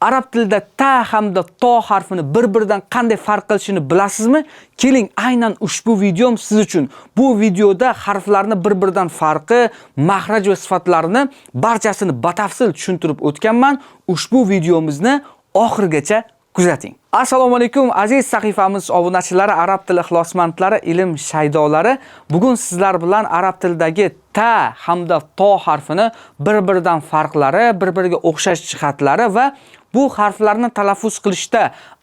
arab tilida ta hamda to harfini bir-biridan qanday farq qilishini bilasizmi? Keling, aynan ushbu videom siz uchun. Bu videoda harflarni bir-biridan farqi, mahraj va sifatlarini barchasini batafsil tushuntirib o'tganman. Ushbu videomizni oxirigacha kuzating. Assalomu alaykum aziz sahifamiz obunachilari, arab tili ixlosmandlari, ilm shaydolari. Bugun sizlar bilan arab tilidagi ta hamda to harfini bir-biridan farqlari, bir-biriga o'xshash jihatlari va bu harflarni talaffuz qilishda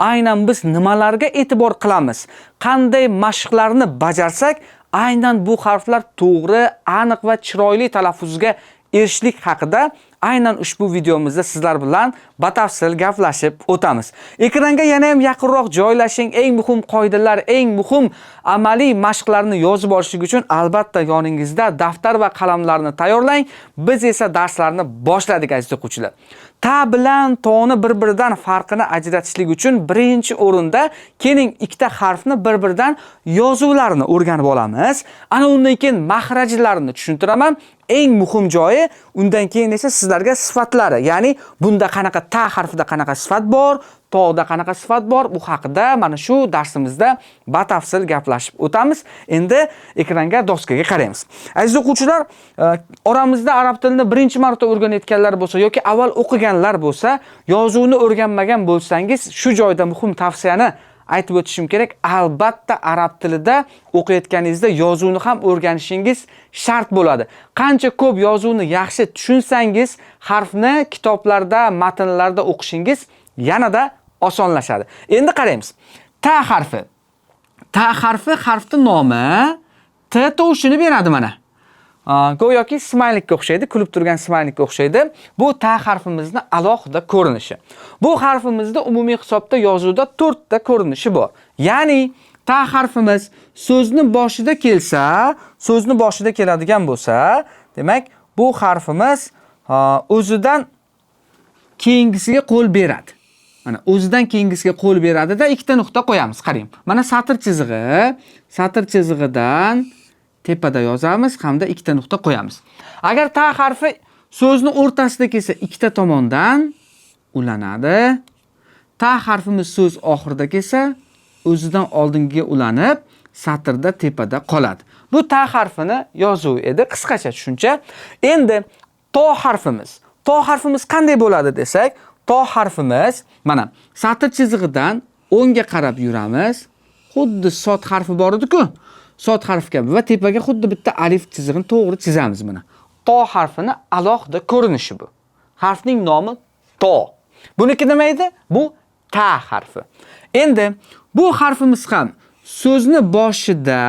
aynan biz nimalarga e'tibor qilamiz? Qanday mashqlarni bajarsak, aynan bu harflar to'g'ri, aniq va chiroyli talaffuzga erishishlik haqida aynan ushbu videomizda sizlar bilan batafsil gaplashib o'tamiz. Ekranga yana ham yaqinroq joylashing. Eng muhim qoidalar, eng muhim amaliy mashqlarni yozib olishlik uchun albatta yoningizda daftar va qalamlarni tayyorlang. Biz esa darslarni boshladik aziz o'quvchilar. Ta bilan toni bir-biridan farqini ajratishlik uchun birinchi o'rinda keling ikkita harfni bir-biridan yozuvlarini o'rganib olamiz. Ana undan keyin mahrajlarini tushuntiraman. Eng muhim joyi, undan keyin esa sizlarga sifatlari, ya'ni bunda qanaqa ta harfida qanaqa sifat bor, to'da qanaqa sifat bor, bu haqida mana shu darsimizda batafsil gaplashib o'tamiz. Endi ekranga, doskaga qaraymiz. Aziz o'quvchilar, oramizda arab tilini birinchi marta o'rganayotganlar bo'lsa yoki avval o'qiganlar bo'lsa, yozuvni o'rganmagan bo'lsangiz, shu joyda muhim tavsiyani aytib o'tishim kerak. Albatta arab tilida o'qiyotganingizda yozuvni ham o'rganishingiz shart bo'ladi. Qancha ko'p yozuvni yaxshi tushunsangiz, harfni kitoblarda, matnlarda o'qishingiz yanada osonlashadi. Endi qaraymiz. Ta harfi. Ta harfi harfning nomi T tovushini beradi mana. Go'yoki smaylikka o'xshaydi, kulib turgan smaylikka o'xshaydi. Bu ta harfimizning alohida ko'rinishi. Bu harfimizda umumiy hisobda yozuvda 4 ta ko'rinishi bor. Ya'ni ta harfimiz so'zni boshida kelsa, so'zni boshida keladigan bo'lsa, demak, bu harfimiz o'zidan keyingisiga qo'l beradi. Mana o'zidan keyingisiga qo'l beradida ikkita nuqta qo'yamiz. Qarang. Mana satr chizig'idan tepada yozamiz hamda ikkita nuqta qo'yamiz. Agar ta harfi so'zni o'rtasida kelsa, ikkita tomondan ulanadi. Ta harfimiz so'z oxirida kelsa, o'zidan oldingiga ulanib, satrda tepada qoladi. Bu ta harfini yozuvi edi, qisqacha tushuncha. Endi to harfimiz. To harfimiz qanday bo'ladi desak, to harfimiz mana satr chizig'idan o'ngga qarab yuramiz. Xuddi sod harfi bor edi-ku. Sod harf kabi va tepaga xuddi bitta alif chizig'ini to'g'ri chizamiz mana. To harfini alohida ko'rinishi bu. Harfning nomi to. Buniki nima edi? Bu ta harfi. Endi bu harfimiz ham so'zni boshida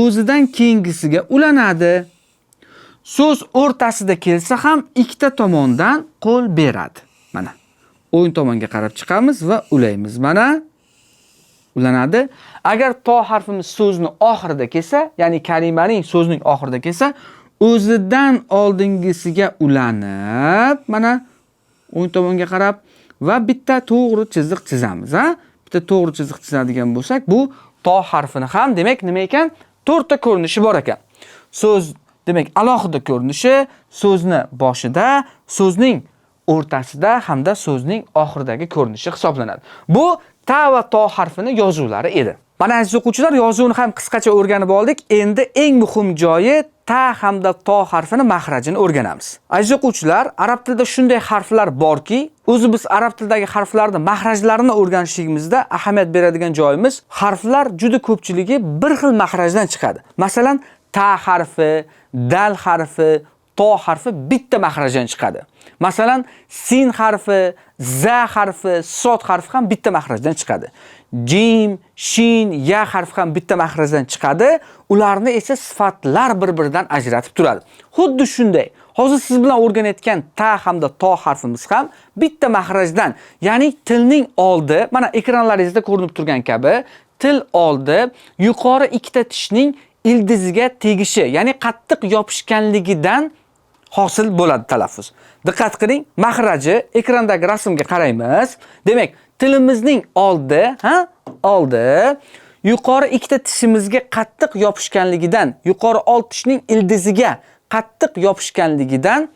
o'zidan keyingisiga ulanadi. So'z o'rtasida kelsa ham ikkita tomondan qo'l beradi. Mana. O'ng tomonga qarab chiqamiz va ulaymiz. Mana ulanadi. Agar to harfimiz so'zni oxirida kelsa, ya'ni kalimaning so'zning oxirida kelsa, o'zidan oldingisiga ulanib, mana o'ng tomonga qarab va bitta to'g'ri chiziq chizamiz, Bitta to'g'ri chiziq chizadigan bo'lsak, bu to harfini ham demak nima ekan? 4 ta ko'rinishi bor ekan. So'z demak alohida ko'rinishi, so'zni boshida, so'zning o'rtasida hamda so'zning oxiridagi ko'rinishi hisoblanadi. Bu ta va to harfini yozuvlari edi. Mana aziz o'quvchilar, yozuvni ham qisqacha o'rganib oldik. Endi eng muhim joyi ta hamda to harfini mahrajini o'rganamiz. Aziz o'quvchilar, arab tilida shunday harflar borki, o'zi biz arab tilidagi harflarning mahrajlarini o'rganishligimizda ahamiyat beradigan joyimiz, harflar juda ko'pchiligi bir xil mahrajdan chiqadi. Masalan, ta harfi, dal harfi, to harfi bitta mahrajdan chiqadi. Masalan, sin harfi, za harfi, sod harfi ham bitta mahrajdan chiqadi. Jim, shin, ya harfi ham bitta mahrajdan chiqadi. Ularni esa sifatlar bir-biridan ajratib turadi. Xuddi shunday. Hozir siz bilan o'rganayotgan ta hamda to harfimiz ham bitta mahrajdan, ya'ni tilning oldi, mana ekranlaringizda ko'rinib turgan kabi, til oldi yuqori ikkita tishning ildiziga tegishi, ya'ni qattiq yopishganligidan hosil bo'ladi talaffuz. Diqqat qiling, mahraji ekrandagi rasmga qaraymiz. Demak, tilimizning oldi yuqori ikkita tishimizga qattiq yopishganligidan, yuqori old tishning ildiziga qattiq yopishganligidan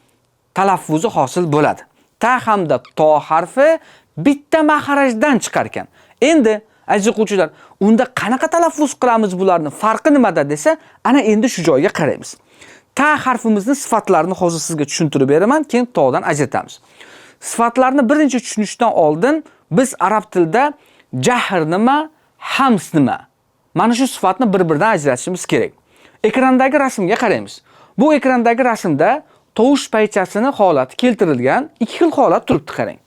talaffuzi hosil bo'ladi. ta hamda to harfi bitta maxrajdan chiqar ekan. Endi aziz o'quvchilar, unda qanaqa talaffuz qilamiz bularni? Farqi nimada desa, ana endi shu joyga qaraymiz. Ta harfimizning sifatlarini hozir sizga tushuntirib beraman, keyin to'dan ajratamiz. Sifatlarni birinchi tushunishdan oldin biz arab tilida jahr nima, hams nima? Mana shu sifatni bir-biridan ajratishimiz kerak. Ekrandagi rasmga qaraymiz. Bu ekrandagi rasmda tovush paychasini holati keltirilgan, ikki xil holat turibdi, qarang.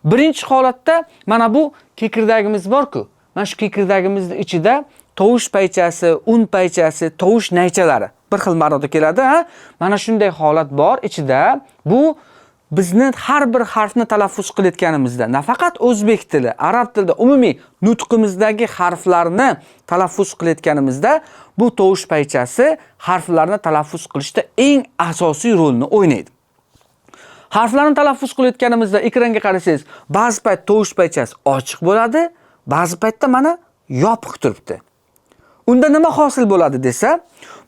Birinchi holatda mana bu kekirdagimiz bor-ku. Mana shu kekirdagimizning ichida tovush paychasi, un paychasi, tovush naychalari bir xil ma'noda keladi, ha? Mana shunday holat bor ichida. Bu bizni har bir harfni talaffuz qilayotganimizda, nafaqat o'zbek tili, arab tilida, umumiy nutqimizdagi harflarni talaffuz qilayotganimizda, bu tovush paychasi harflarni talaffuz qilishda eng asosiy rolni o'ynaydi. Harflarni talaffuz qilayotganimizda ekranga qarasangiz, ba'zi payt tovush paychasi ochiq bo'ladi, ba'zi paytda mana yopiq turibdi. Unda nima hosil bo'ladi desa,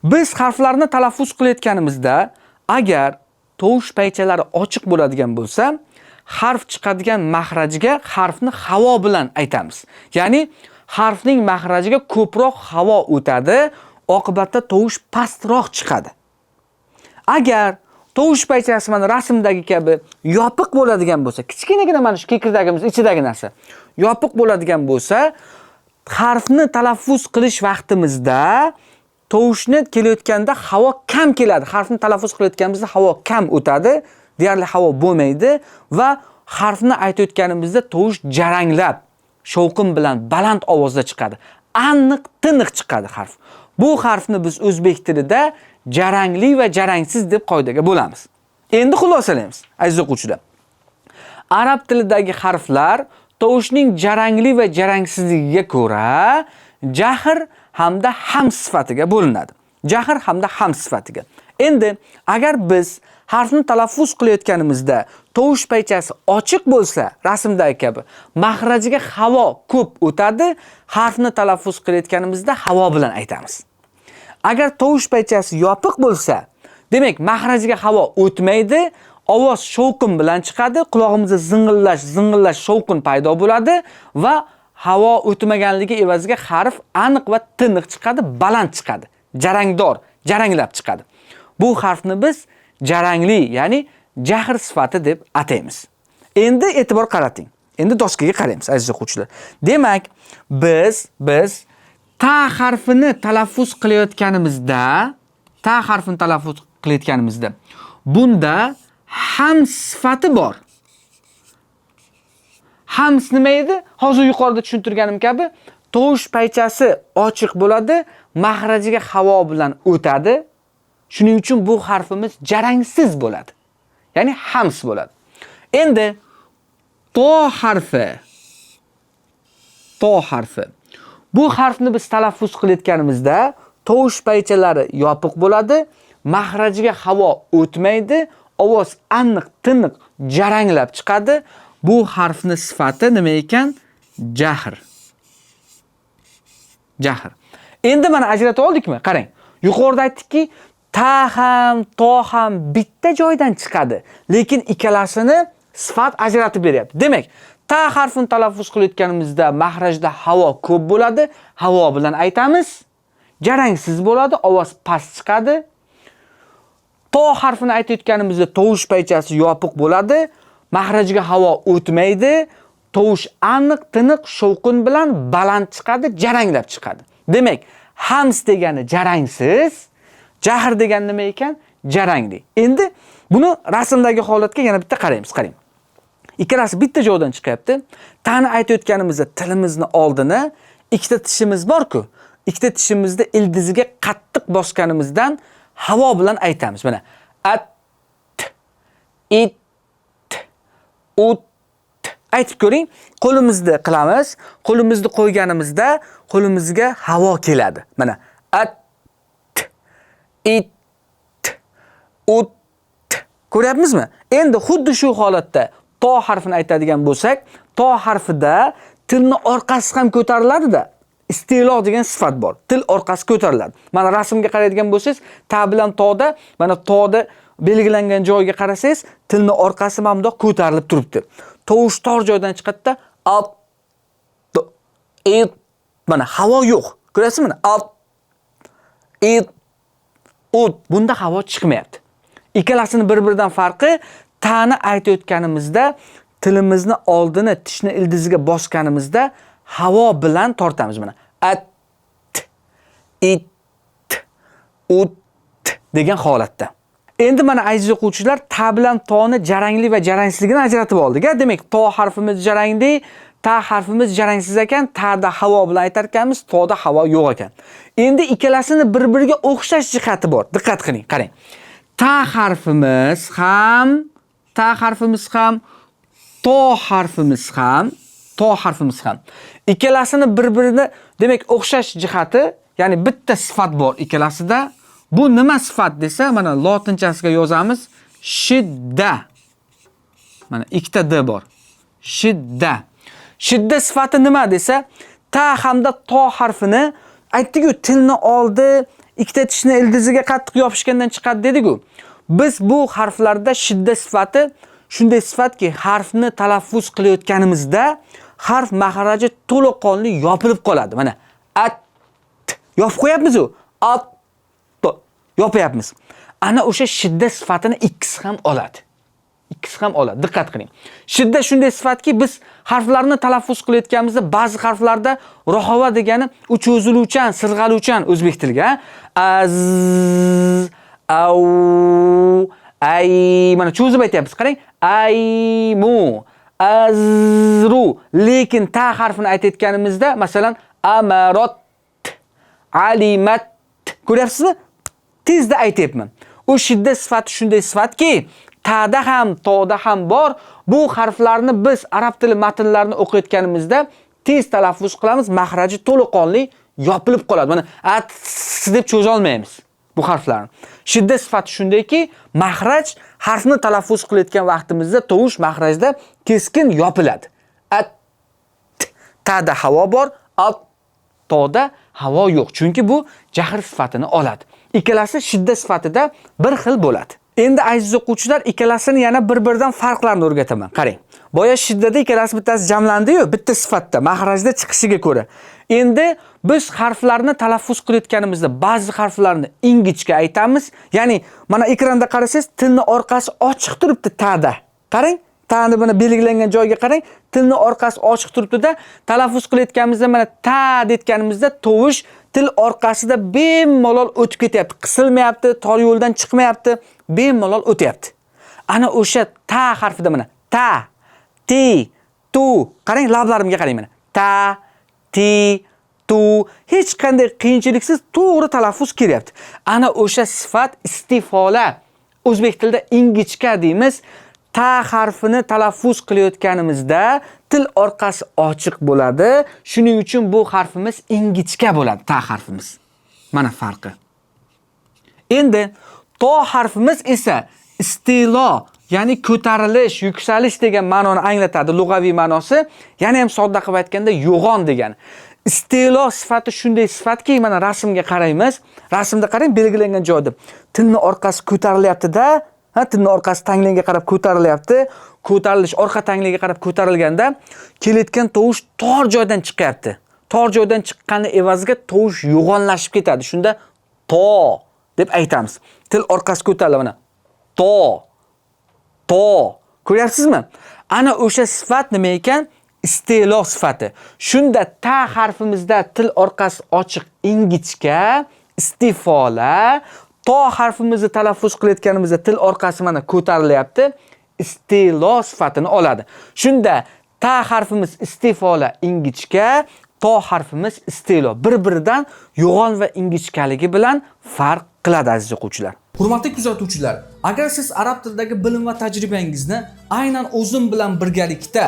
biz harflarni talaffuz qilayotganimizda agar tovush paychalari ochiq bo'ladigan bo'lsa, harf chiqadigan maxrajiga harfni havo bilan aytamiz. Ya'ni harfning maxrajiga ko'proq havo o'tadi, oqibatda tovush pastroq chiqadi. Agar tovush paychasi mana rasmdagi kabi yopiq bo'ladigan bo'lsa, kichkinagina mana shu kekirdagimiz ichidagi narsa yopiq bo'ladigan bo'lsa, harfni talaffuz qilish vaqtimizda tovushni kelayotganda havo kam keladi. Harfni talaffuz qilayotganimizda havo kam o'tadi, deyarli havo bo'lmaydi va harfni aytayotganimizda tovush jaranglab, shovqin bilan baland ovozda chiqadi. Aniq, tiniq chiqadi harf. Bu harfni biz o'zbek tilida jarangli va jarangsiz deb qoidaga bo'lamiz. Endi xulosalaymiz, aziz o'quvchilar. Arab tilidagi harflar tovushning jarangli va jarangsizligiga ko'ra jahr hamda hams sifatiga bo'linadi. Jahr hamda hams sifatiga. Endi agar biz harfni talaffuz qilayotganimizda tovush paychasi ochiq bo'lsa, rasmdagi kabi, maxrajiga havo ko'p o'tadi, harfni talaffuz qilayotganimizda havo bilan aytamiz. Agar tovush paychasi yopiq bo'lsa, demak maxrajiga havo o'tmaydi, ovoz shovqin bilan chiqadi, quloqimizda zing'illash shovqin paydo bo'ladi va havo o'tmaganligi evaziga harf aniq va tiniq chiqadi, baland chiqadi, jarangdor, jaranglab chiqadi. Bu harfni biz jarangli, ya'ni jahr sifati deb ataymiz. Endi e'tibor qarating. Endi doskaga qaraymiz, aziz o'quvchilar. Demak, biz ta harfini talaffuz qilayotganimizda, bunda hams sifati bor. Hams nima edi? Hozir yuqorida tushuntirganim kabi, tovush paychasi ochiq bo'ladi, maxrajiga havo bilan o'tadi. Shuning uchun bu harfimiz jarangsiz bo'ladi. Ya'ni hams bo'ladi. Endi to harfi. Bu harfni biz talaffuz qilayotganimizda tovush paychalari yopiq bo'ladi, maxrajiga havo o'tmaydi, ovoz aniq, tiniq, jaranglab chiqadi. Bu harfni sifati nima ekan? Jahr. Endi mana ajratib oldikmi? Qarang. Yuqorida aytdikki, ta ham, to ham bitta joydan chiqadi, lekin ikkalasini sifat ajratib beryapti. Demak, ta harfini talaffuz qilayotganimizda maxrajda havo ko'p bo'ladi, havo bilan aytamiz. Jarangsiz bo'ladi, ovoz past chiqadi. To harfini aytayotganimizda tovush paychasi yopiq bo'ladi, maxrajiga havo o'tmaydi, tovush aniq, tiniq, shovqin bilan baland chiqadi, jaranglab chiqadi. Demak, hams degani jarangsiz, jahr degani nima ekan? Jarangli. Endi buni rasmdagi holatga yana bitta qaraymiz, qarang. Ikkalasi bitta joydan chiqyapti. Ta'ni aytayotganimizda tilimizni oldini ikkita tishimiz bor-ku. Ikkita tishimizda ildiziga qattiq bosganimizdan havo bilan aytamiz. Mana at, it, ut. Aytib ko'ring. Qo'limizda qilamiz. Qo'limizni qo'yganimizda qo'limizga havo keladi. Mana at, it, ut. Ko'ryapmizmi? Endi xuddi shu holatda to harfini aytadigan bo'lsak, to harfida tilni orqasi ham ko'tariladi-da. Istilo degan sifat bor. Til orqasi ko'tariladi. Mana rasmga qaraydigan bo'lsangiz, ta bilan to'da, mana to'da belgilangan joyga qarasangiz, tilni orqasi mana bundoq ko'tarilib turibdi. Tovush tor joydan chiqadi-da, ap it mana havo yo'q. Ko'rasizmi? Ap it ut bunda havo chiqmayapti. Ikkalasini bir-biridan farqi ta'ni aytayotganimizda tilimizni oldini tishni ildiziga bosganimizda havo bilan tortamiz mana. At it ut degan holatda. Endi mana aziz o'quvchilar, ta bilan toni jarangli va jarangsizligini ajratib oldik. Demak, to harfimiz jarangli, ta harfimiz jarangsiz ekan, ta'da havo bilan aytar ekanmiz, to'da havo yo'q ekan. Endi ikkalasini bir-biriga o'xshash jihati bor. Diqqat qiling, qarang. Ta harfimiz ham, to harfimiz ham. Ikkalasini bir-birine demak o'xshash jihati, ya'ni bitta sifat bor ikkalasida. Bu nima sifat desa, mana lotinchasiga yozamiz. Shidda. Mana ikkita d bor. Shidda. Shidda sifati nima desa, ta hamda to harfini aytdik-ku, tilni oldi, ikkita tishni ildiziga qattiq yopishgandan chiqadi dedik-ku. Biz bu harflarda shidda sifati shunday sifatki, harfni talaffuz qilayotganimizda harf mahraji to'liqonli yopilib qoladi. Mana at yopib qo'yapmiz-ku. At yopyapmiz. Ana o'sha shidda sifatini ikkisi ham oladi. Diqqat qiling. Shidda shunday sifatki, biz harflarni talaffuz qilayotganimizda ba'zi harflarda rohova degani u cho'ziluvchan, sirg'aluvchan o'zbek tiliga. Az, au, ay, mana cho'zib aytyapmiz. Qarang. Aymu, azru. Lekin ta harfini aytayotganimizda, masalan, amarat, alimat. Ko'ryapsizmi? Tezda aytayapman. O shidda sifati shunday sifatki, ta'da ham, to'da ham bor. Bu harflarni biz arab tili matnlarini o'qiyotganimizda tez talaffuz qilamiz, mahraji to'liqonli yopilib qoladi. Mana at deb cho'za olmaymiz bu harflarni. Shidda sifati shundayki, mahraj harfni talaffuz qilayotgan vaqtimizda tovush mahrajda keskin yopiladi. At ta'da havo bor, at to'da havo yo'q. Chunki bu jahr sifatini oladi. Ikkalasi shidda sifatida bir xil bo'ladi. Endi aziz o'quvchilar, ikkalasini yana bir-biridan farqlarini o'rgataman. Qarang. Boya shiddada ikkalasi bittasi jamlandi-yu, bitta sifatda, mahrajda chiqishiga ko'ra. Endi biz harflarni talaffuz qilayotganimizda ba'zi harflarni ingichka aytamiz. Ya'ni mana ekranda qarasangiz, tilni orqasi ochiq turibdi ta'da. Qarang. Ta'ni buni belgilangan joyga qarang, tilni orqasi ochiq turibdi-da, talaffuz qilayotganimizda mana ta detganimizda tovush til orqasida bemalol o'tib ketyapti. Qisilmayapti, tor yo'ldan chiqmayapti, bemalol o'tyapti. Ana o'sha ta harfida mana ta, ti, tu. Qarang, lablarimga qarang mana. Ta, ti, tu. Hech qanday qiyinchiliksiz to'g'ri talaffuz kelyapti. Ana o'sha sifat istifola. O'zbek tilida ingichka deymiz. Ta harfini talaffuz qilayotganimizda til orqasi ochiq bo'ladi. Shuning uchun bu harfimiz ingichka bo'ladi, ta harfimiz. Mana farqi. Endi to harfimiz esa istilo, ya'ni ko'tarilish, yuksalish degan ma'noni anglatadi. Lug'aviy ma'nosi, yana ham sodda qilib aytganda yo'g'on degani. Istilo sifati shunday sifatki, mana rasmga qaraymiz. Rasmda qarang, belgilangan joyda tilni orqasi ko'tarilyapti-da. Tilni orqasi tanglenga qarab ko'tarilyapti. Ko'tarilish orqa tanglenga qarab ko'tarilganda kelayotgan tovush tor joydan chiqyapti. Tor joydan chiqqani evaziga tovush yo'g'onlashib ketadi. Shunda to deb aytamiz. Til orqasi ko'tariladi mana. To. Ko'ryapsizmi? Ana o'sha sifat nima ekan? Istilo sifati. Shunda ta harfimizda til orqasi ochiq, ingichka, istifola. To harfimizni talaffuz qilayotganimizda til orqasi mana ko'tarilyapti. Istilo sifatini oladi. Shunda ta harfimiz istifola, ingichka, to harfimiz istilo. Bir-biridan yo'g'on va ingichkaligi bilan farq qiladi aziz o'quvchilar. Hurmatli kuzatuvchilar, agar siz arab tilidagi bilim va tajribangizni aynan o'zim bilan birgalikda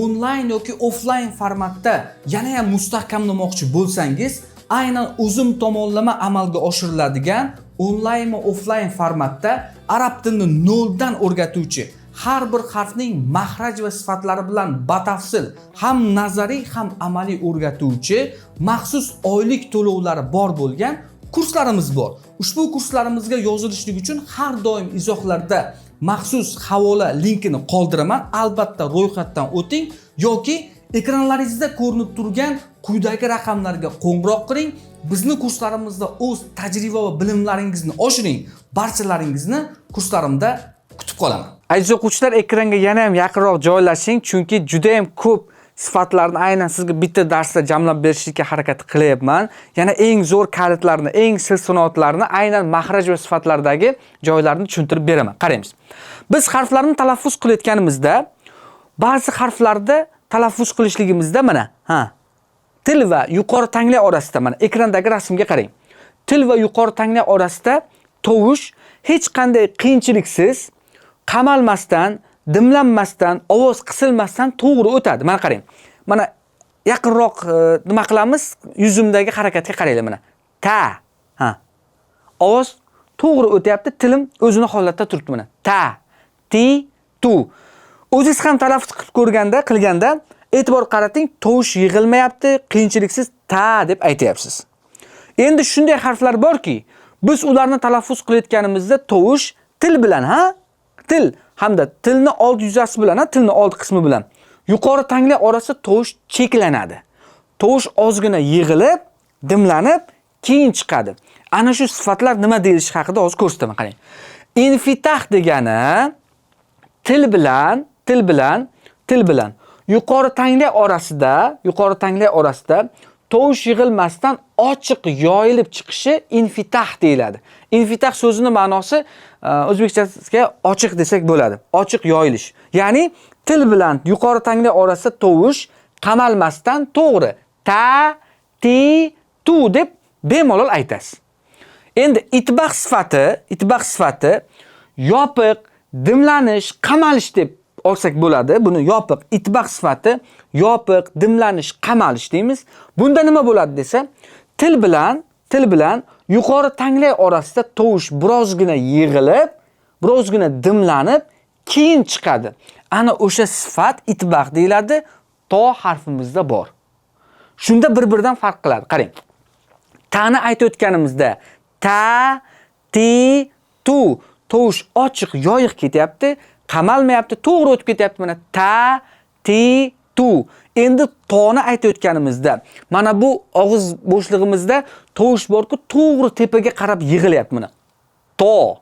onlayn yoki offlayn formatda yana ham mustahkamlamoqchi bo'lsangiz, aynan o'zim tomonlama amalga oshiriladigan onlayn va offlayn formatda arab tilini noldan o'rgatuvchi, har bir harfning mahraj va sifatlari bilan batafsil ham nazariy ham amaliy o'rgatuvchi maxsus oylik to'lovlari bor bo'lgan kurslarimiz bor. Ushbu kurslarimizga yozilishlik uchun har doim izohlarda maxsus havola linkini qoldiraman. Albatta ro'yxatdan o'ting yoki ekranlaringizda ko'rinib turgan quyidagi raqamlarga qo'ng'iroq qiling. Bizni kurslarimizda o'z tajriba va bilimlaringizni oshiring. Barchalaringizni kurslarimda kutib qolaman. Aziz o'quvchilar, ekranga yana ham yaqinroq joylashing, chunki juda ham ko'p sifatlarni aynan sizga bitta darsda jamlab berishga harakat qilyapman. Yana eng zo'r kalitlarni, eng sir sanoatlarni aynan mahraj va sifatlardagi joylarni tushuntirib beraman. Qaraymiz. Biz harflarni talaffuz qilayotganimizda ba'zi harflarda talaffuz qilishligimizda mana, til va yuqori tanglar orasida mana ekrandagi rasmga qarang. Til va yuqori tanglar orasida tovush hech qanday qiyinchiliksiz, qamalmasdan, dimlanmasdan, ovoz qisilmasdan to'g'ri o'tadi. Mana qarang. Mana yaqinroq nima qilamiz? Yuzimdagi harakatga qaranglar mana. Ta. Ovoz to'g'ri o'tyapti, tilim o'zini holatda turibdi mana. Ta, ti, tu. O'zingiz ham talaffuz qilganda e'tibor qarating, tovush yig'ilmayapti, qiyinchiliksiz ta deb aytayapsiz. Endi shunday harflar borki, biz ularni talaffuz qilayotganimizda tovush til bilan, til hamda tilni old yuzasi bilan, tilni old qismi bilan yuqori tanglar orasida tovush cheklanadi. Tovush ozgina yig'ilib, dimlanib, keyin chiqadi. Ana shu sifatlar nima deyilishi haqida hozir ko'rsataman, qarang. Infitah degani til bilan yuqori tanglar orasida tovush yig'ilmasdan ochiq yoyilib chiqishi infitah deyiladi. Infitah so'zining ma'nosi o'zbekchasiga ochiq desak bo'ladi. Ochiq yoyilish. Ya'ni til bilan yuqori tanglar orasida tovush qamalmasdan to'g'ri ta, ti, tu deb bemalol aytasiz. Endi itbaq sifati yopiq, dimlanish, qamalish deb olsak bo'ladi. Buni yopiq, itbaq sifati yopiq, dimlanish, qamalish deymiz. Bunda nima bo'ladi desa, til bilan yuqori tanglar orasida tovush birozgina yig'ilib, birozgina dimlanib, keyin chiqadi. Ana o'sha sifat itbaq deyiladi. To harfimizda bor. Shunda bir-biridan farq qiladi. Qarang. Ta'ni aytayotganimizda ta, ti, tu tovush ochiq, yoyiq ketyapti, qamalmayapti, to'g'ri o'tib ketyapti. Mana ta, ti, tu. Endi to'ni aytayotganimizda, mana bu og'iz bo'shlig'imizda tovush borku, to'g'ri tepaga qarab yig'ilyapti mana. To,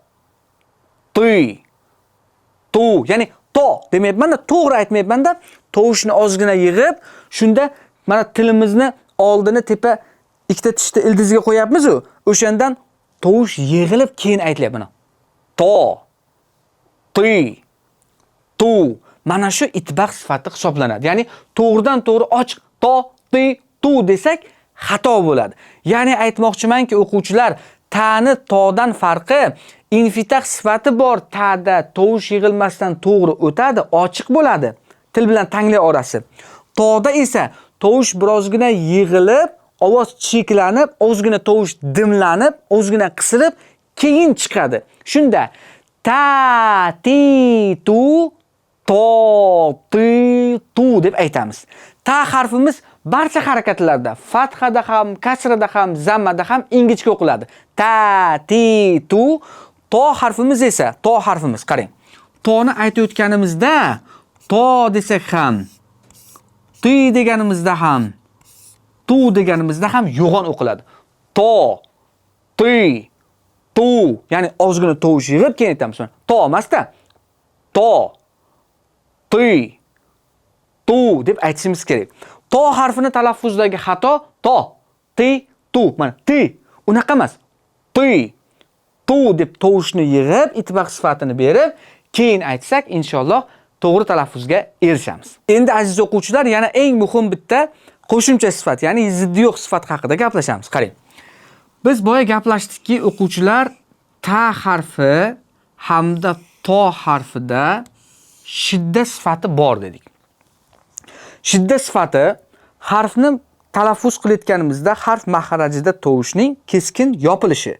ti, tu. Ya'ni to demayapman-da, to'g'ri aytmayapman-da, tovushni ozgina yig'ib, shunda mana tilimizni oldini tepa ikkita tishda ildiziga qo'yapmiz-ku, o'shandan tovush yig'ilib keyin aytilyapti mana. To, ti, tu. Mana shu itbaq sifati hisoblanadi. Ya'ni to'g'ridan to'g'ri ochiq to, ti, tu desak xato bo'ladi. Ya'ni aytmoqchimanki, o'quvchilar, ta'ni to'dan farqi, infitah sifati bor ta'da tovush yig'ilmasdan to'g'ri o'tadi, ochiq bo'ladi. Til bilan tanglar orasi. To'da esa tovush birozgina yig'ilib, ovoz cheklanib, ozgina tovush dimlanib, ozgina qisilib, keyin chiqadi. Shunda ta, ti, tu, to, ti, tu deb aytamiz. Ta harfimiz barcha harakatlarda, fathada ham, kasrada ham, zammada ham ingichka o'qiladi. Ta, ti, tu. To harfimiz esa, to harfimiz, qarang. To'ni aytayotganimizda, to desak ham, ti deganimizda ham, tu deganimizda ham yo'g'on o'qiladi. To, ti, tu. Ya'ni ozgina tovush yig'ib keyin aytamiz. To emasda. To, ti, tu deb aytishimiz kerak. To harfini talaffuzdagi xato to, ti, tu. Mana ti unaqa emas. Ti, tu deb tovushni yig'ib, itbaq sifatini berib, keyin aytsak, inshaalloh to'g'ri talaffuzga erishamiz. Endi aziz o'quvchilar, yana eng muhim bitta qo'shimcha sifat, ya'ni ziddi yo'q sifat haqida gaplashamiz. Qarang. Biz boya gaplashdikki, o'quvchilar, ta harfi hamda to harfida shidda sifati bor dedik. Shidda sifati harfni talaffuz qilayotganimizda harf mahrajida tovushning keskin yopilishi,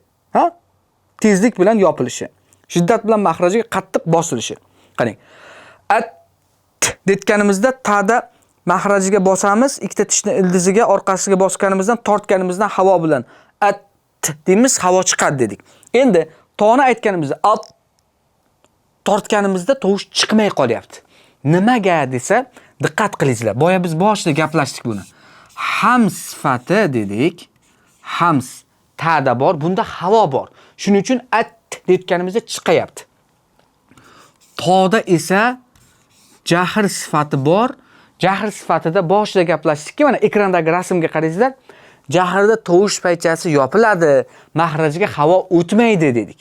tezlik bilan yopilishi, shiddat bilan mahrajiga qattiq bosilishi. Qarang. At detganimizda ta'da mahrajiga bosamiz, ikkita tishni ildiziga orqasiga bosganimizdan, tortganimizdan havo bilan at deymiz, havo chiqadi dedik. Endi toni aytganimizda tortganimizda tovush chiqmay qolyapti. Nimaga desa, diqqat qilingizlar. Boya biz boshida gaplashdik buni. Hams sifati dedik. Hams ta'da bor, bunda havo bor. Shuning uchun at deyotganimizda chiqayapti. Toda esa jahr sifati bor. Jahr sifatida boshida gaplashdikki, mana ekrandagi rasmga qarangizlar. Jahrda tovush paychasi yopiladi, mahrajga havo o'tmaydi dedik.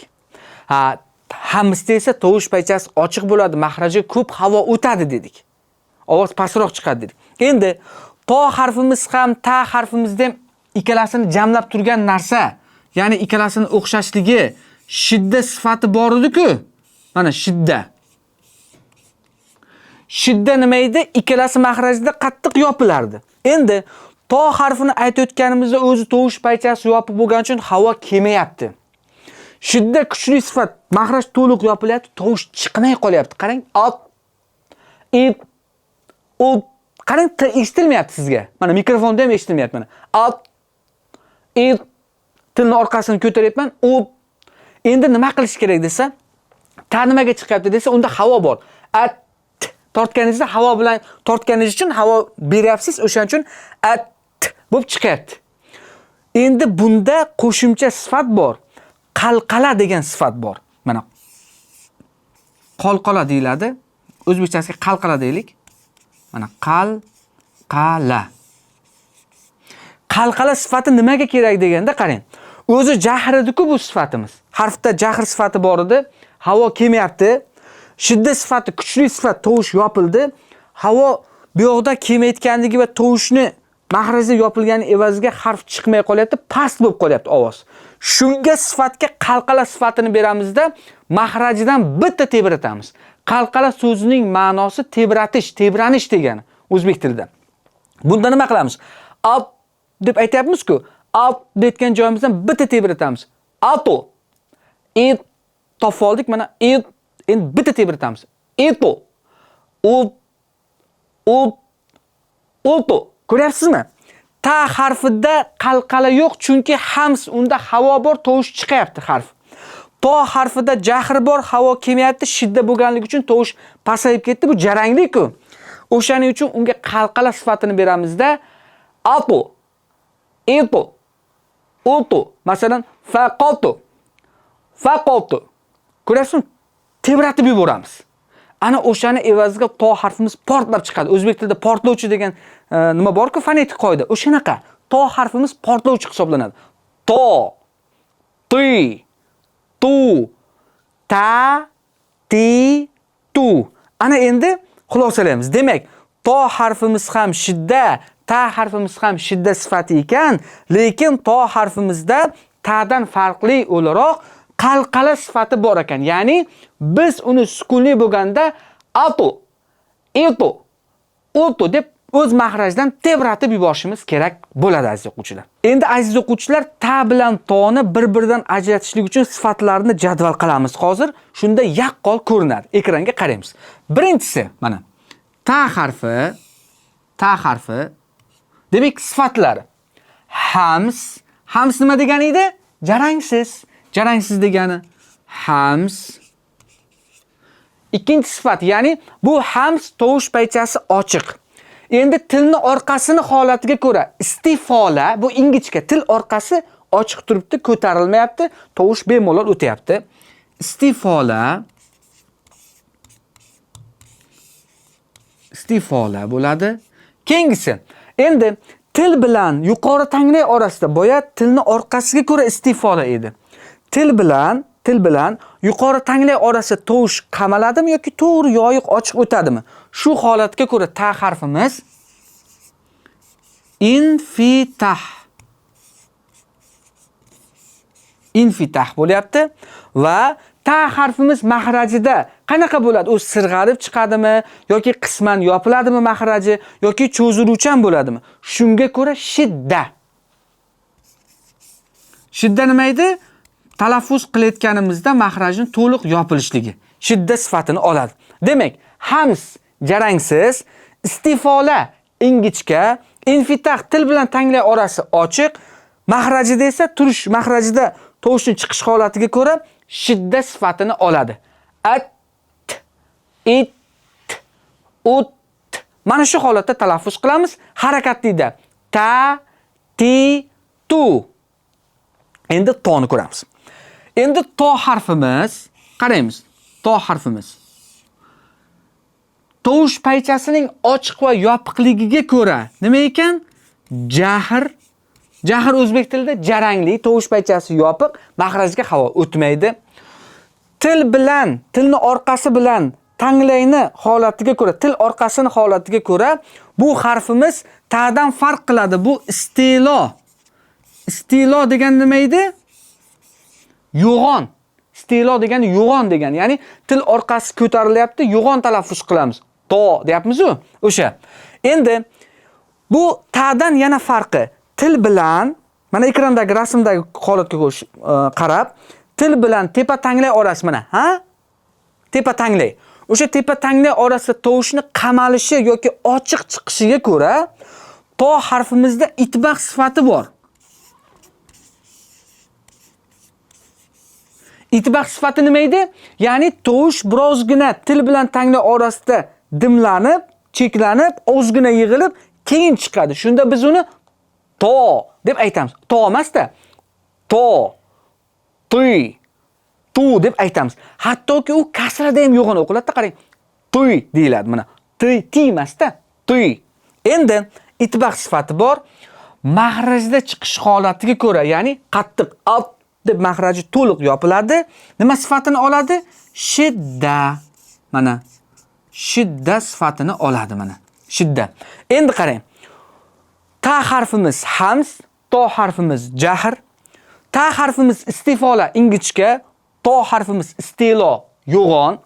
Hamsda esa tovush paychasi ochiq bo'ladi, mahrajga ko'p havo o'tadi dedik. Ovoz pastroq chiqadi dedik. Endi to harfimiz ham, ta harfimizda ham ikkalasini jamlab turgan narsa, ya'ni ikkalasini o'xshashligi, shidda sifati bor edi-ku. Mana shidda. Shidda nima edi? Ikkalasi mahrajda qattiq yopilardi. Endi to harfini aytayotganimizda o'zi tovush paychasi yopib bo'lgani uchun havo kelmayapti. Shidda kuchli sifat, mahraj to'liq yopilyapti, tovush chiqmay qolyapti. Qarang, qarang, eshitilmayapti sizga. Mana mikrofonda ham eshitilmayapti mana. Tilni orqasini ko'taryapman. Endi nima qilish kerak desa, ta nimaga chiqyapti desa, unda havo bor. Tortganingizda havo bilan tortganingiz uchun havo beryapsiz, o'shaning uchun bo'lib chiqyapti. Endi bunda qo'shimcha sifat bor. Qalqala degan sifat bor. Mana qalqala deyiladi. O'zbekchasiga qalqala deylik. Mana qalqala. Qalqala sifati nimaga kerak deganda qarang. O'zi jahr edi-ku bu sifatimiz. Harfda jahr sifati bor edi. Havo kelmayapti. Shidda sifati, kuchli sifat, tovush yopildi. Havo bu yoqda kelmayotganligi va tovushni mahrajda yopilgani evaziga harf chiqmay qolyapti, past bo'lib qolyapti ovoz. Shunga sifatga qalqala sifatini beramizda mahrajdan bitta tebratamiz. Qalqala so'zining ma'nosi tebratish, tebranish degani o'zbek tilida. Bunda nima qilamiz? Alt deb aytayapmiz-ku. Alt deyotgan joyimizdan bitta tebratamiz. Alto. Topib oldik, mana endi bitta tebratamiz. Eto. Olto. Ko'ryapsizmi? Ta harfida qalqala yo'q, chunki hams unda havo bor, tovush chiqyapti harf. To harfida jahr bor, havo kelmayapti, shidda bo'lganligi uchun tovush pasayib ketdi. Bu jaranglik-ku. O'shaning uchun unga qalqala sifatini beramizda alto, eto, olto. Masalan, faqolto. Ko'ryapsizmi? Tebratib yuboramiz. Ana o'shani evaziga to harfimiz portlab chiqadi. O'zbek tilida portlovchi degan nima bor-ku, fonetik qoida. O'shanaqa to harfimiz portlovchi hisoblanadi. To, ti, tu, ta, ti, tu. Ana endi xulosalaymiz. Demak, to harfimiz ham shidda, ta harfimiz ham shidda sifati ekan, lekin to harfimizda ta'dan farqli o'laroq qalqala sifati bor ekan. Ya'ni biz uni sukunli bo'lganda alto, eto, olto deb o'z mahrajdan tebratib yuborishimiz kerak bo'ladi aziz o'quvchilar. Endi aziz o'quvchilar, ta bilan toni bir-biridan ajratishlik uchun sifatlarni jadval qilamiz hozir. Shunda yaqqol ko'rinadi. Ekranga qaraymiz. Birinchisi, mana ta harfi demak sifatlari. Hams nima degani edi? Jarangsiz degani hams. Ikkinchi sifat, ya'ni bu hams tovush paychasi ochiq. Endi tilni orqasini holatiga ko'ra istifola, bu ingichka, til orqasi ochiq turibdi, ko'tarilmayapti, tovush bemalol o'tyapti. Istifola bo'ladi. Keyingisi, endi til bilan yuqori tanglay orasida boya tilni orqasiga ko'ra istifola edi. Til bilan yuqori tanglay orasida tovush qamaladimi yoki to'g'ri yoyiq ochiq o'tadimi? Shu holatga ko'ra ta harfimiz infitah bo'lyapti va ta harfimiz mahrajida qanaqa bo'ladi? U sirg'alib chiqadimi yoki qisman yopiladimi mahraji yoki cho'ziluvchan bo'ladimi? Shunga ko'ra shidda. Shidda nima edi? Talaffuz qilayotganimizda mahrajning to'liq yopilishligi. Shidda sifatini oladi. Demak, hams jarangsiz, istifola ingichka, infitah til bilan tanglay orasi ochiq, Mahrajida esa turish mahrajida tovushning chiqish holatiga ko'ra shidda sifatini oladi. At, it, ut. Mana shu holatda talaffuz qilamiz harakatida. Ta, ti, tu. Endi toni ko'ramiz. Endi to harfimiz, qaraymiz. To harfimiz. Tovush paychasining ochiq va yopiqligiga ko'ra nima ekan? Jahr. Jahr o'zbek tilida jarangli, tovush paychasi yopiq, mahrajga havo o'tmaydi. Til bilan, tilni orqasi bilan tanglayni holatiga ko'ra, til orqasini holatiga ko'ra bu harfimiz ta'dan farq qiladi. Bu istilo. Istilo degan nima edi? Yo'g'on. Istilo degani yo'g'on degani. Ya'ni til orqasi ko'tarilyapti, yo'g'on talaffuz qilamiz. To deyapmiz-ku, o'sha. Endi bu ta'dan yana farqi. Til bilan, mana ekrandagi rasmdagi holatga qarab, til bilan tepa tanglay orasi mana, ha? Tepa tanglay. O'sha tepa tanglay orasida tovushni qamalishi yoki ochiq chiqishiga ko'ra to harfimizda itbaq sifati bor. Itbaq sifati nima edi? Ya'ni tovush birozgina til bilan tanglay orasida dimlanib, cheklanib, ozgina yig'ilib, keyin chiqadi. Shunda biz uni to deb aytamiz. To emas-da. To, tuy, tu deb aytamiz. Hattoki u kasrada ham yo'g'on o'qiladi, qarang. Tuy deyiladi mana. Tuy, ti emas-da. Tuy. Endi itbaq sifati bor. Mahrajda chiqish holatiga ko'ra, ya'ni qattiq at deb mahraji to'liq yopiladi. Nima sifatini oladi? Shidda. Mana shidda sifatini oladi mana. Shidda. Endi qarang. Ta harfimiz hams, to harfimiz jahr. Ta harfimiz istifola ingichka, to harfimiz istilo yo'g'on.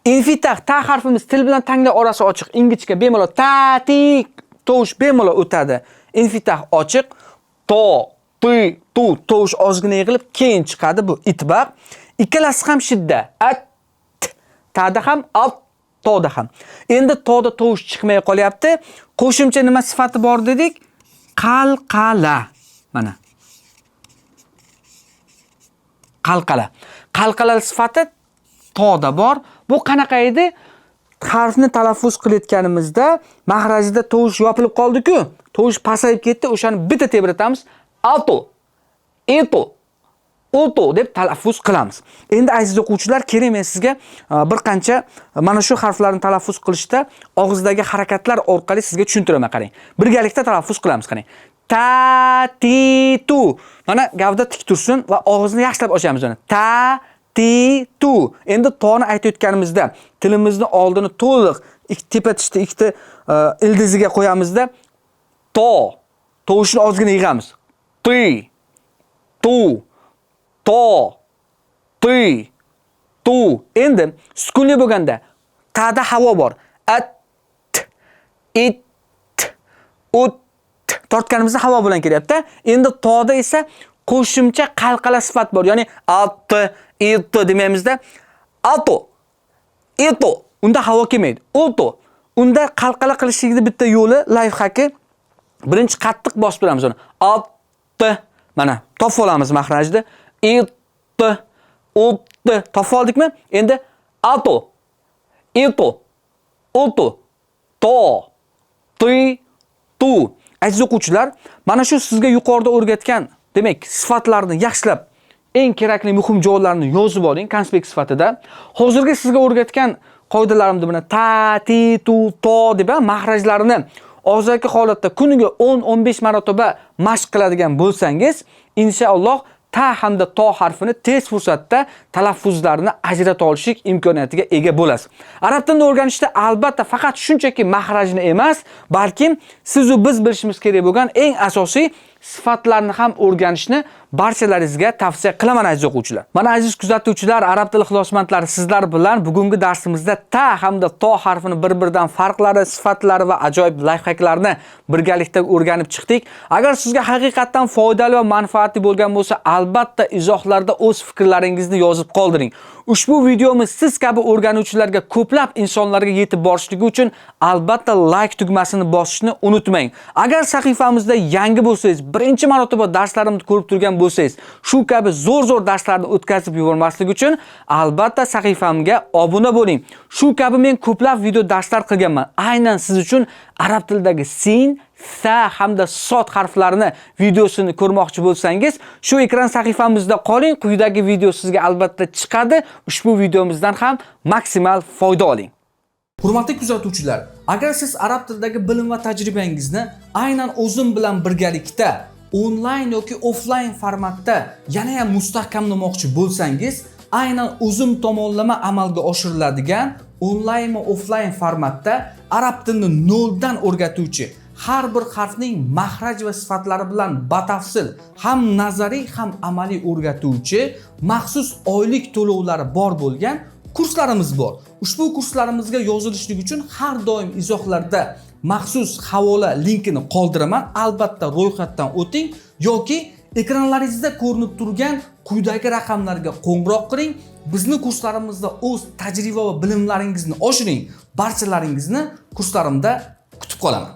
Infitah ta harfimiz til bilan tanglay orasi ochiq, ingichka bemalol ta, ti, tovush bemalol o'tadi. Infitah ochiq, to, tu, tu, tovush ozgina yig'ilib keyin chiqadi, bu itbaq. Ikkalasi ham shidda. At, ta'da ham, at, to'da ham. Endi to'da tovush chiqmay qolyapti. Qo'shimcha nima sifati bor dedik? Qalqala. Mana. Qalqala. Qalqala sifati to'da bor. Bu qanaqa edi? Harfni talaffuz qilayotganimizda mahrajida tovush yopilib qoldi-ku, tovush pasayib ketdi, o'shani bitta tebratamiz. Ato, eto, oto deb talaffuz qilamiz. Endi aziz o'quvchilar, keling men sizga bir qancha mana shu harflarni talaffuz qilishda og'izdagi harakatlar orqali sizga tushuntiraman, qarang. Birgalikda talaffuz qilamiz, qarang. Ta, ti, tu. Mana gavda tik tursin va og'izni yaxshilab ochamiz uni. Ta, ti, tu. Endi toni aytayotganimizda tilimizni oldini to'liq tepa tishda ikkita ildiziga qo'yamizda to. Tovushni ozgina yig'amiz. Ti, tu. To, tuy, tu. Endi sukunli bo'lganda ta'da havo bor. At, it, ut. Tortganimizda havo bilan kelyapti. Endi to'da esa qo'shimcha qalqala sifat bor. Ya'ni at, it demaymiz-da. Ato, eto. Unda havo kelmaydi. Oto. Unda qalqala qilishlikning bitta yo'li, life hacki. Birinchi qattiq bosib turamiz uni. At, mana topib olamiz mahrajni. It, ut, topib oldikmi? Endi ato, eto, oto, to, tuy, tu. Aziz o'quvchilar, mana shu sizga yuqorida o'rgatgan, demak, sifatlarni yaxshilab eng kerakli muhim joylarini yozib oling konspekt sifatida. Hozirgi sizga o'rgatgan qoidalarimda mana ta, ti, tu, to deb mahrajlarni og'zaki holatda kuniga 10-15 marotaba mashq qiladigan bo'lsangiz, inshaalloh ta hamda to harfini tez fursatda talaffuzlarini ajrata olishlik imkoniyatiga ega bo'lasiz. Arab tilini o'rganishda albatta faqat shunchaki mahrajni emas, balki siz va biz bilishimiz kerak bo'lgan eng asosiy sifatlarni ham o'rganishni barchalaringizga tavsiya qilaman aziz o'quvchilar. Mana aziz kuzatuvchilar, arab tili ixlosmandlari, sizlar bilan bugungi darsimizda ta hamda to harfini bir-biridan farqlari, sifatlari va ajoyib lifehacklarni birgalikda o'rganib chiqdik. Agar sizga haqiqatan foydali va manfaatli bo'lgan bo'lsa, albatta izohlarda o'z fikrlaringizni yozib qoldiring. Ushbu videomiz siz kabi o'rganuvchilarga, ko'plab insonlarga yetib borishligi uchun albatta like tugmasini bosishni unutmang. Agar sahifamizda yangi bo'lsangiz, birinchi marotaba darslarimni ko'rib turgan bo'lsangiz, shu kabi zo'r darslarni o'tkazib yubormaslik uchun albatta sahifamga obuna bo'ling. Shu kabi men ko'plab video darslar qilganman. Aynan siz uchun arab tilidagi sin, sa hamda sod harflarini videosini ko'rmoqchi bo'lsangiz, shu ekran sahifamizda qoling. Quyidagi video sizga albatta chiqadi. Ushbu videomizdan ham maksimal foyda oling. Hurmatli kuzatuvchilar, agar siz arab tilidagi bilim va tajribangizni aynan o'zim bilan birgalikda onlayn yoki offlayn formatda yana ham mustahkamlamoqchi bo'lsangiz, aynan o'zim tomonlama amalga oshiriladigan onlayn va offlayn formatda arab tilini noldan o'rgatuvchi, har bir harfning mahraj va sifatlari bilan batafsil ham nazariy ham amaliy o'rgatuvchi maxsus oylik to'lovlari bor bo'lgan kurslarimiz bor. Ushbu kurslarimizga yozilishlik uchun har doim izohlarda maxsus havola linkini qoldiraman. Albatta ro'yxatdan o'ting yoki ekranlaringizda ko'rinib turgan quyidagi raqamlarga qo'ng'iroq qiling. Bizni kurslarimizda o'z tajriba va bilimlaringizni oshiring. Barchalaringizni kurslarimda kutib qolaman.